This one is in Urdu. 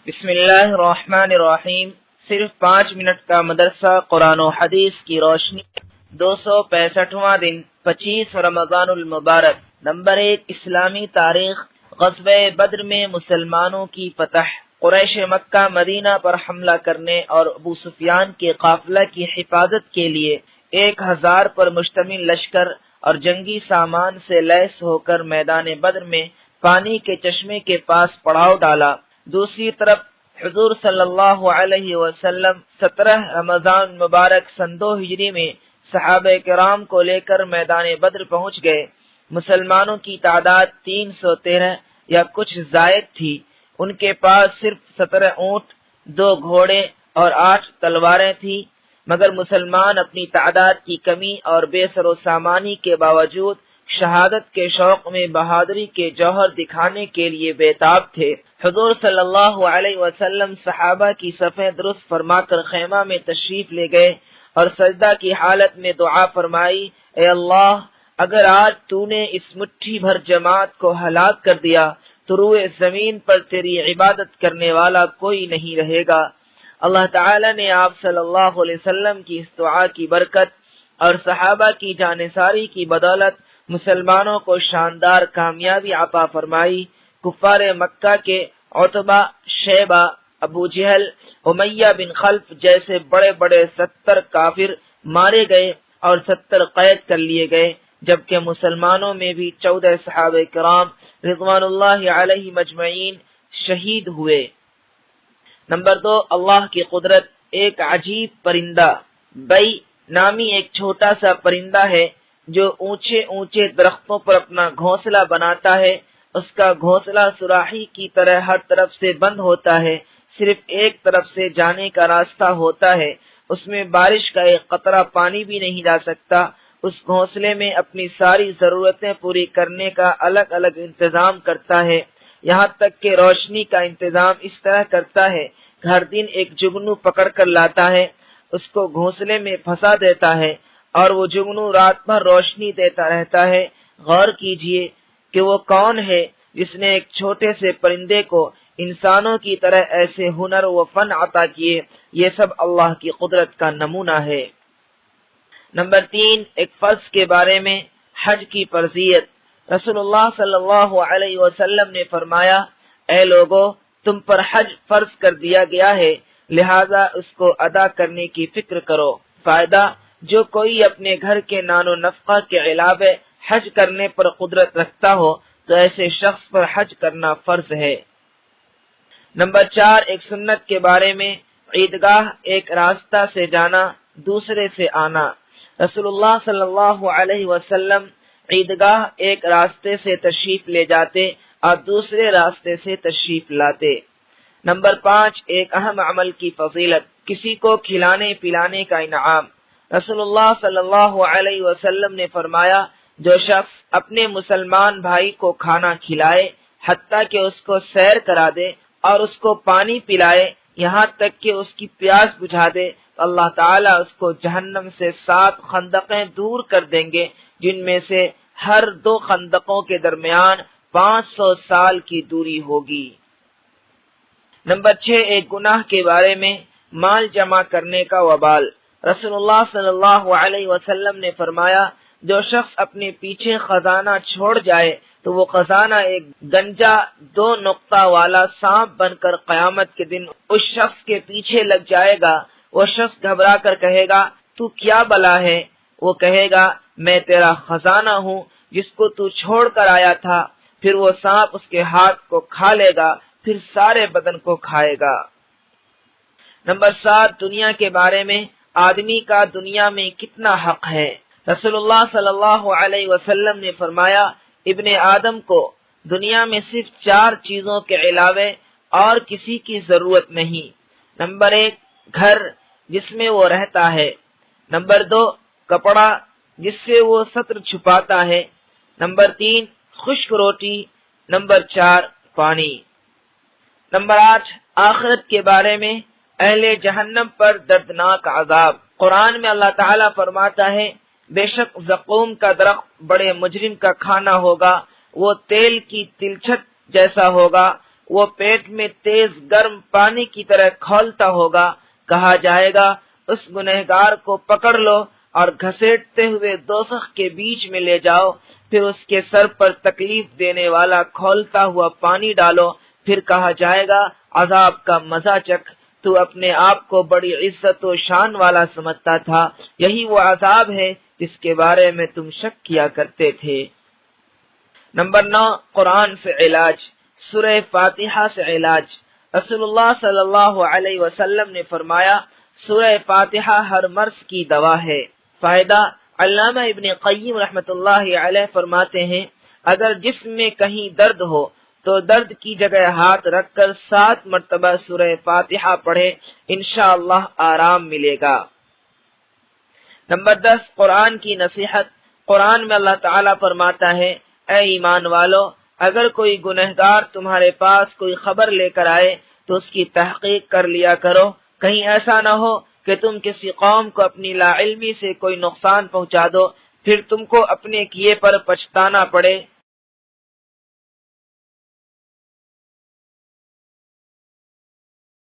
بسم اللہ الرحمن الرحیم۔ صرف 5 منٹ کا مدرسہ قرآن و حدیث کی روشنی 265واں دن 25 رمضان المبارک۔ نمبر 1، اسلامی تاریخ۔ غزوہ بدر میں مسلمانوں کی فتح۔ قریش مکہ مدینہ پر حملہ کرنے اور ابو سفیان کے قافلہ کی حفاظت کے لیے 1000 پر مشتمل لشکر اور جنگی سامان سے لیس ہو کر میدان بدر میں پانی کے چشمے کے پاس پڑاؤ ڈالا۔ دوسری طرف حضور صلی اللہ علیہ وسلم 17 رمضان مبارک سن 2 ہجری میں صحابہ کرام کو لے کر میدان بدر پہنچ گئے۔ مسلمانوں کی تعداد 313 یا کچھ زائد تھی۔ ان کے پاس صرف 17 اونٹ، 2 گھوڑے اور 8 تلواریں تھیں، مگر مسلمان اپنی تعداد کی کمی اور بے سر و سامانی کے باوجود شہادت کے شوق میں بہادری کے جوہر دکھانے کے لیے بےتاب تھے۔ حضور صلی اللہ علیہ وسلم صحابہ کی صفیں درست فرما کر خیمہ میں تشریف لے گئے اور سجدہ کی حالت میں دعا فرمائی، اے اللہ، اگر آج تو نے اس مٹھی بھر جماعت کو ہلاک کر دیا تو روئے زمین پر تیری عبادت کرنے والا کوئی نہیں رہے گا۔ اللہ تعالی نے آپ صلی اللہ علیہ وسلم کی اس دعا کی برکت اور صحابہ کی جانثاری کی بدولت مسلمانوں کو شاندار کامیابی عطا فرمائی۔ کفار مکہ کے عتبہ، شیبہ، ابو جہل، امیہ بن خلف جیسے بڑے بڑے 70 کافر مارے گئے اور 70 قید کر لیے گئے، جبکہ مسلمانوں میں بھی 14 صحابہ کرام رضوان اللہ علیہ مجمعین شہید ہوئے۔ نمبر 2، اللہ کی قدرت۔ ایک عجیب پرندہ بئی نامی ایک چھوٹا سا پرندہ ہے جو اونچے اونچے درختوں پر اپنا گھونسلہ بناتا ہے۔ اس کا گھونسلہ سراحی کی طرح ہر طرف سے بند ہوتا ہے، صرف ایک طرف سے جانے کا راستہ ہوتا ہے۔ اس میں بارش کا ایک قطرہ پانی بھی نہیں جا سکتا۔ اس گھونسلے میں اپنی ساری ضرورتیں پوری کرنے کا الگ الگ انتظام کرتا ہے، یہاں تک کہ روشنی کا انتظام اس طرح کرتا ہے کہ ہر دن ایک جگنو پکڑ کر لاتا ہے، اس کو گھونسلے میں پھنسا دیتا ہے اور وہ جگنو رات بھر روشنی دیتا رہتا ہے۔ غور کیجئے کہ وہ کون ہے جس نے ایک چھوٹے سے پرندے کو انسانوں کی طرح ایسے ہنر و فن عطا کیے۔ یہ سب اللہ کی قدرت کا نمونہ ہے۔ نمبر 3، ایک فرض کے بارے میں، حج کی فرضیت۔ رسول اللہ صلی اللہ علیہ وسلم نے فرمایا، اے لوگو، تم پر حج فرض کر دیا گیا ہے، لہذا اس کو ادا کرنے کی فکر کرو۔ فائدہ، جو کوئی اپنے گھر کے نان و نفقہ کے علاوہ حج کرنے پر قدرت رکھتا ہو تو ایسے شخص پر حج کرنا فرض ہے۔ نمبر 4، ایک سنت کے بارے میں، عیدگاہ ایک راستہ سے جانا، دوسرے سے آنا۔ رسول اللہ صلی اللہ علیہ وسلم عیدگاہ ایک راستے سے تشریف لے جاتے اور دوسرے راستے سے تشریف لاتے۔ نمبر 5، ایک اہم عمل کی فضیلت، کسی کو کھلانے پلانے کا انعام۔ رسول اللہ صلی اللہ علیہ وسلم نے فرمایا، جو شخص اپنے مسلمان بھائی کو کھانا کھلائے، حتیٰ کہ اس کو سیر کرا دے اور اس کو پانی پلائے، یہاں تک کہ اس کی پیاس بجھا دے، تو اللہ تعالیٰ اس کو جہنم سے 7 خندقیں دور کر دیں گے، جن میں سے ہر 2 خندقوں کے درمیان 500 سال کی دوری ہوگی۔ نمبر 6، ایک گناہ کے بارے میں، مال جمع کرنے کا وبال۔ رسول اللہ صلی اللہ علیہ وسلم نے فرمایا، جو شخص اپنے پیچھے خزانہ چھوڑ جائے تو وہ خزانہ ایک گنجا 2 نقطہ والا سانپ بن کر قیامت کے دن اس شخص کے پیچھے لگ جائے گا۔ وہ شخص گھبرا کر کہے گا، تو کیا بلا ہے؟ وہ کہے گا، میں تیرا خزانہ ہوں جس کو تو چھوڑ کر آیا تھا۔ پھر وہ سانپ اس کے ہاتھ کو کھا لے گا، پھر سارے بدن کو کھائے گا۔ نمبر 7، دنیا کے بارے میں، آدمی کا دنیا میں کتنا حق ہے۔ رسول اللہ صلی اللہ علیہ وسلم نے فرمایا، ابن آدم کو دنیا میں صرف 4 چیزوں کے علاوہ اور کسی کی ضرورت نہیں۔ نمبر 1، گھر جس میں وہ رہتا ہے۔ نمبر 2، کپڑا جس سے وہ ستر چھپاتا ہے۔ نمبر 3، خشک روٹی۔ نمبر 4، پانی۔ نمبر 8، آخرت کے بارے میں، اہل جہنم پر دردناک عذاب۔ قرآن میں اللہ تعالیٰ فرماتا ہے، بے شک زقوم کا درخت بڑے مجرم کا کھانا ہوگا، وہ تیل کی تلچھٹ جیسا ہوگا، وہ پیٹ میں تیز گرم پانی کی طرح کھولتا ہوگا۔ کہا جائے گا اس گنہگار کو پکڑ لو اور گھسیٹتے ہوئے دوزخ کے بیچ میں لے جاؤ، پھر اس کے سر پر تکلیف دینے والا کھولتا ہوا پانی ڈالو، پھر کہا جائے گا عذاب کا مزہ چکھ، تو اپنے آپ کو بڑی عزت و شان والا سمجھتا تھا، یہی وہ عذاب ہے جس کے بارے میں تم شک کیا کرتے تھے۔ نمبر 9، قرآن سے علاج، سورہ فاتحہ سے علاج۔ رسول اللہ صلی اللہ علیہ وسلم نے فرمایا سورہ فاتحہ ہر مرض کی دوا ہے۔ فائدہ، علامہ ابن قیم رحمۃ اللہ علیہ فرماتے ہیں اگر جسم میں کہیں درد ہو تو درد کی جگہ ہاتھ رکھ کر 7 مرتبہ سورہ فاتحہ پڑھے، انشاءاللہ آرام ملے گا۔ نمبر 10، قرآن کی نصیحت۔ قرآن میں اللہ تعالیٰ فرماتا ہے اے ایمان والو، اگر کوئی گنہگار تمہارے پاس کوئی خبر لے کر آئے تو اس کی تحقیق کر لیا کرو، کہیں ایسا نہ ہو کہ تم کسی قوم کو اپنی لا علمی سے کوئی نقصان پہنچا دو، پھر تم کو اپنے کیے پر پچھتانا پڑے۔